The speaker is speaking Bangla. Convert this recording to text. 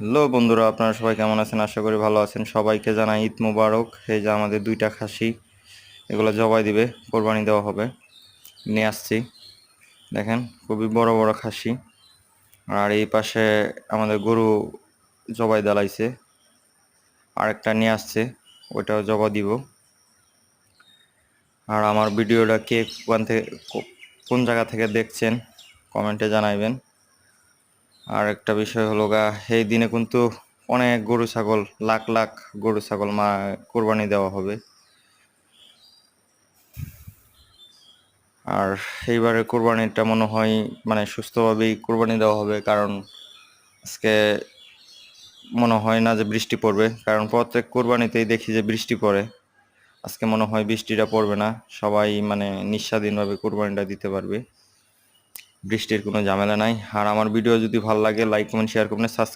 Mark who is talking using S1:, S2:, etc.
S1: হ্যালো বন্ধুরা, আপনারা সবাই কেমন আছেন? আশা করি ভালো আছেন। সবাইকে জানাই ঈদ মোবারক। এই যে আমাদের দুইটা খাসি, এগুলো জবাই দিবে, কোরবানি দেওয়া হবে, নিয়ে আসছি। দেখেন, খুবই বড় বড় খাসি। আর এই পাশে আমাদের গরু জবাই দালাইছে, আরেকটা নিয়ে আসছে, ওইটাও জবা দিব। আর আমার ভিডিওটা কে কোন জায়গা থেকে দেখছেন কমেন্টে জানাইবেন। আর একটা বিষয় হলো এই দিনে কিন্তু অনেক গরু ছাগল, লাখ লাখ গরু ছাগল কোরবানি দেওয়া হবে। আর এইবারের কোরবানিটা মনে হয় মানে সুস্থভাবেই কোরবানি দেওয়া হবে, কারণ আজকে মনে হয় না যে বৃষ্টি পড়বে, কারণ প্রত্যেক কোরবানিতেই দেখি যে বৃষ্টি পড়ে। আজকে মনে হয় বৃষ্টিটা পড়বে না, সবাই মানে নিঃস্বাধীনভাবে কোরবানিটা দিতে পারবে, বৃষ্টির কোনো ঝামেলা নাই। আর আমার ভিডিও যদি ভালো লাগে লাইক কমেন্ট শেয়ার করবেন, সাবস্ক্রাইব